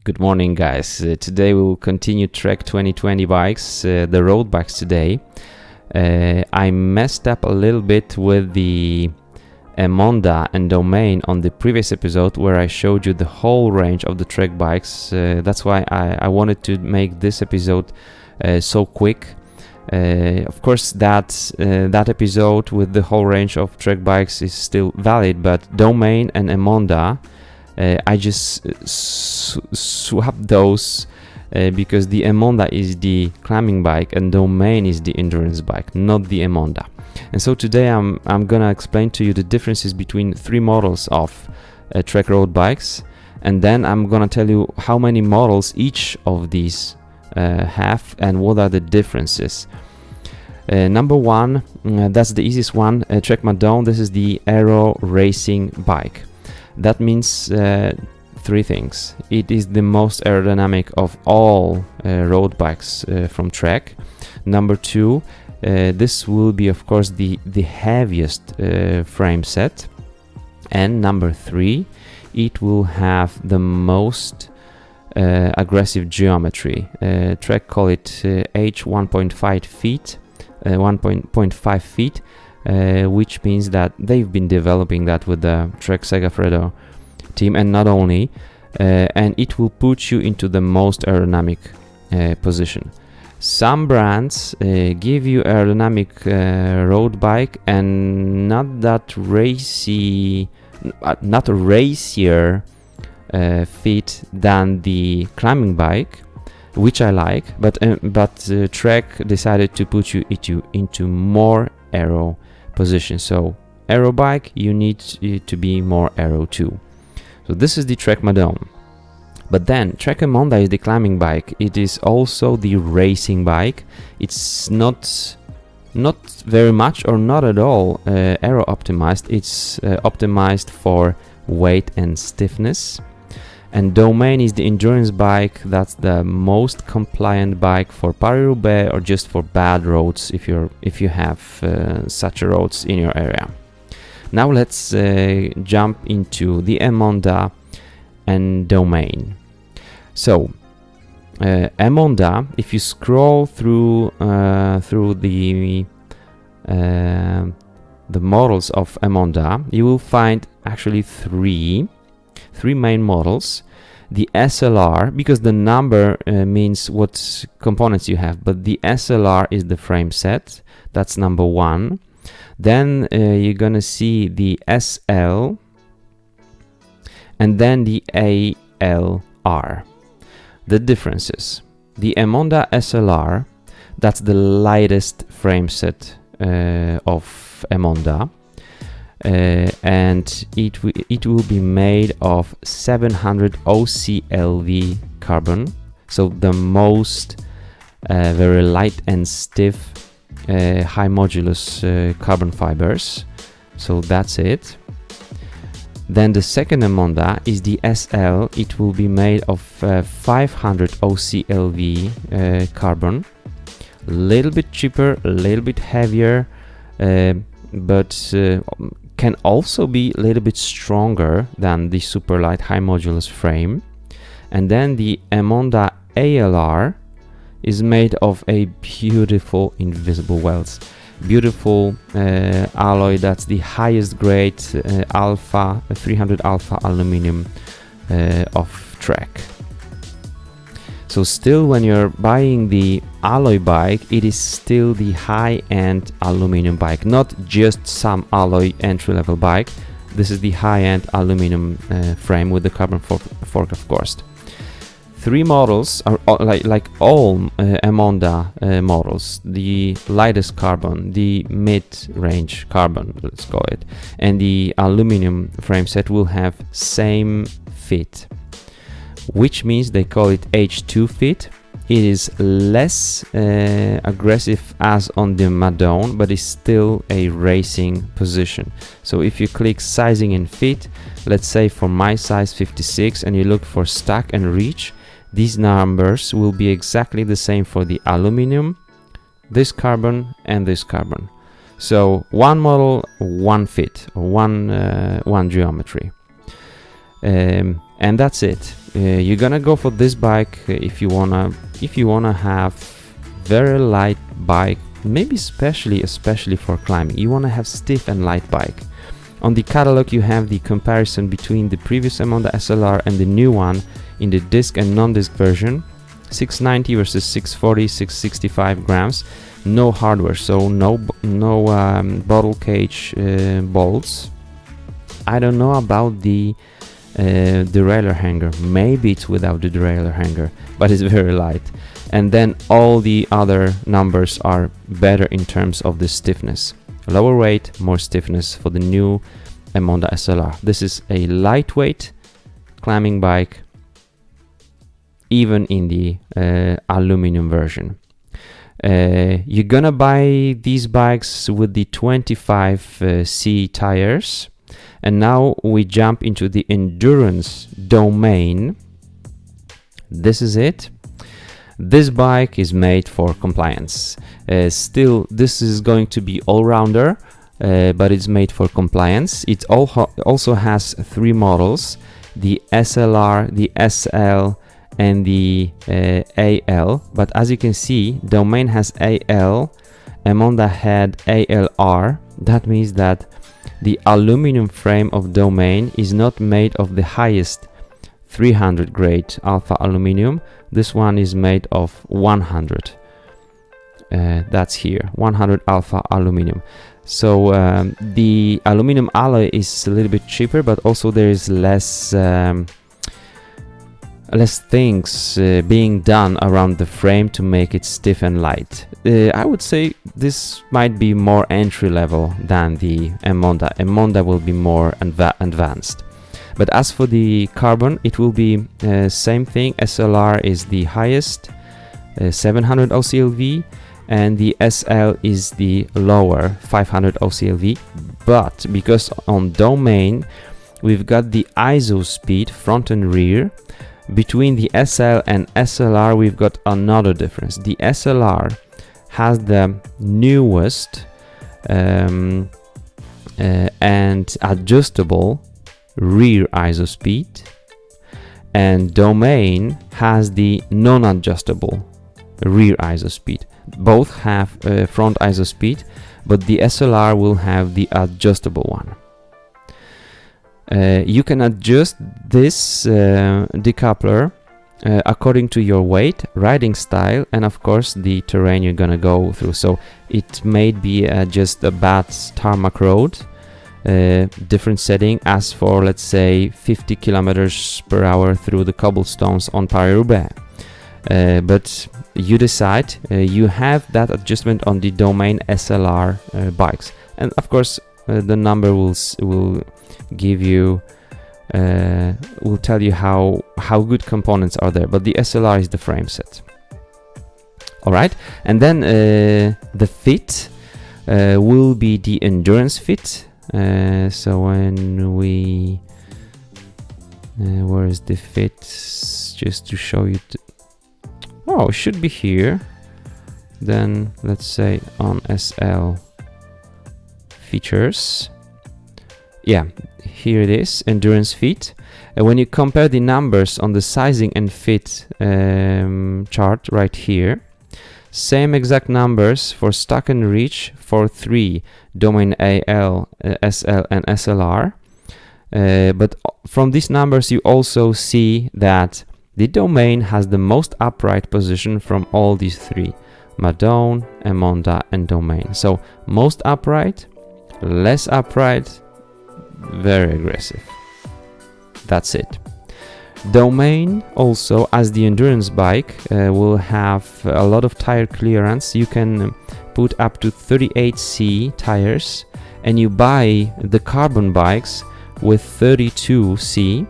Good morning, guys. Today we will continue Trek 2020 bikes, the road bikes today. I messed up a little bit with the Emonda and Domane on the previous episode where I showed you the whole range of the Trek bikes. That's why I wanted to make this episode so quick. Of course, that episode with the whole range of Trek bikes is still valid, but Domane and Emonda, I just swapped those because the Emonda is the climbing bike and Domane is the endurance bike, not the Emonda. And so today I'm gonna explain to you the differences between three models of Trek road bikes, and then I'm gonna tell you how many models each of these have and what are the differences. Number one, that's the easiest one, Trek Madone. This is the Aero racing bike. That means three things. It is the most aerodynamic of all road bikes from Trek. Number two, this will be of course the heaviest frame set. And number three, it will have the most aggressive geometry. Trek call it H 1.5 feet, 1.5 feet. Which means that they've been developing that with the Trek Segafredo team, and not only, and it will put you into the most aerodynamic position. Some brands give you aerodynamic road bike and not that racy, not a racier fit than the climbing bike, which I like, but Trek decided to put you into more aero position. So aero bike, you need to be more aero too. So this is the Trek Madone. But then Trek Emonda is the climbing bike. It is also the racing bike. It's not very much or not at all aero optimized. It's optimized for weight and stiffness. And Domane is the endurance bike. That's the most compliant bike for Paris-Roubaix or just for bad roads if you have such roads in your area. Now let's jump into the Emonda and Domane. So Emonda, if you scroll through the models of Emonda, you will find actually three main models. The SLR, because the number means what components you have, but the SLR is the frame set. That's number one. Then you're gonna see the SL and then the ALR. The differences: the Emonda SLR, that's the lightest frame set of Emonda. And it will be made of 700 OCLV carbon, so the most very light and stiff high modulus carbon fibers. So that's it. Then the second Emonda is the SL. It will be made of 500 OCLV carbon, a little bit cheaper, a little bit heavier, but can also be a little bit stronger than the super light high modulus frame. And then the Emonda ALR is made of a beautiful invisible welds, beautiful alloy. That's the highest grade alpha 300 alpha aluminum of Trek. So still, when you're buying the alloy bike, it is still the high-end aluminum bike, not just some alloy entry-level bike. This is the high-end aluminum frame with the carbon fork, of course. Three models are like all Emonda models: the lightest carbon, the mid-range carbon, let's call it, and the aluminum frame set will have same fit, which means they call it H2 fit. It is less aggressive as on the Madone, but is still a racing position. So if you click sizing and fit, let's say for my size 56, and you look for stack and reach, these numbers will be exactly the same for the aluminum, this carbon and this carbon. So one model, one fit, or one geometry. And that's it. You're gonna go for this bike if you wanna have very light bike, maybe especially for climbing. You wanna have stiff and light bike. On the catalog you have the comparison between the previous Emonda SLR and the new one in the disc and non-disc version. 690 versus 640, 665 grams. No hardware, so no bottle cage bolts. I don't know about the derailleur hanger. Maybe it's without the derailleur hanger, but it's very light. And then all the other numbers are better in terms of the stiffness. Lower weight, more stiffness for the new Emonda SLR. This is a lightweight climbing bike, even in the aluminum version. You're gonna buy these bikes with the 25C tires. And now we jump into the endurance domain. This is it. This bike is made for compliance. Still, this is going to be all-rounder, but it's made for compliance. It also has 3 models: the SLR, the SL, and the AL. But as you can see, Domane has AL, Emonda had ALR. That means that the aluminum frame of Domane is not made of the highest 300 grade alpha aluminum. This one is made of 100. That's here, 100 alpha aluminum. So the aluminum alloy is a little bit cheaper, but also there is less things being done around the frame to make it stiff and light. I would say this might be more entry level than the Emonda. Emonda will be more advanced. But as for the carbon, it will be same thing. SLR is the highest, 700 OCLV, and the SL is the lower, 500 OCLV. But because on Domane we've got the ISO speed front and rear, between the SL and SLR we've got another difference. The SLR has the newest and adjustable rear ISO speed, and Domane has the non-adjustable rear ISO speed. Both have front ISO speed, but the SLR will have the adjustable one. You can adjust this decoupler according to your weight, riding style, and of course the terrain you're gonna go through. So it may be just a bad tarmac road, different setting as for, let's say, 50 kilometers per hour through the cobblestones on Paris-Roubaix. But you decide. You have that adjustment on the Domane SLR bikes, and of course the number will give you will tell you how good components are there, but the SLR is the frame set. All right, and then the fit will be the endurance fit. So when we where is the fit, just to show you oh, it should be here. Then let's say on SL features, yeah, here it is, endurance fit. When you compare the numbers on the sizing and fit chart right here, same exact numbers for stock and reach for 3 Domane AL, SL and SLR, but from these numbers you also see that the Domane has the most upright position from all these 3, Madone, Emonda and Domane. So most upright, less upright, very aggressive. That's it. Domane also, as the endurance bike, will have a lot of tire clearance. You can put up to 38C tires, and you buy the carbon bikes with 32C,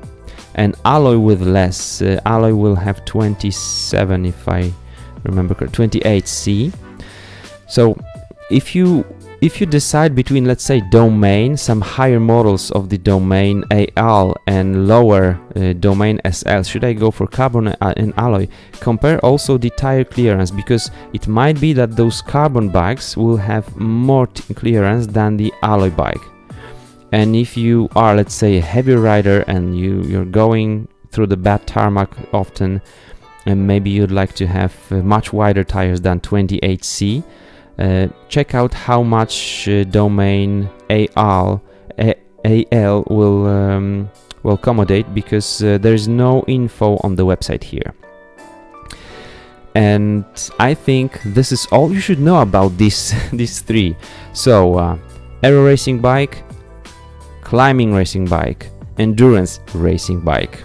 and alloy with less. Alloy will have 27, if I remember correctly, 28C. So if you decide between, let's say, Domane, some higher models of the Domane AL and lower Domane SL, should I go for carbon and alloy? Compare also the tire clearance, because it might be that those carbon bikes will have more clearance than the alloy bike. And if you are, let's say, a heavy rider and you're going through the bad tarmac often, and maybe you'd like to have much wider tires than 28C, check out how much Domane AL will accommodate, because there is no info on the website here. And I think this is all you should know about these three. So aero racing bike, climbing racing bike, endurance racing bike.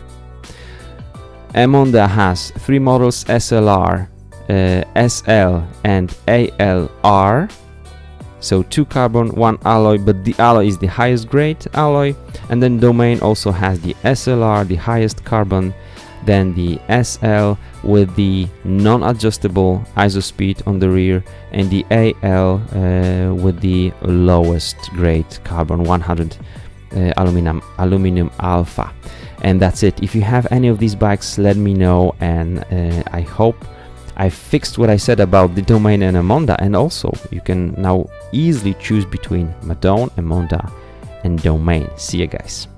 Emonda has 3 models: SLR, SL and ALR. So 2 carbon, 1 alloy, but the alloy is the highest grade alloy. And then Domane also has the SLR, the highest carbon, then the SL with the non-adjustable ISO-speed on the rear, and the AL with the lowest grade carbon, 100 aluminum alpha. And that's it. If you have any of these bikes, let me know, and I hope I fixed what I said about the Domane and Emonda. And also you can now easily choose between Madone, Emonda and Domane. See you guys.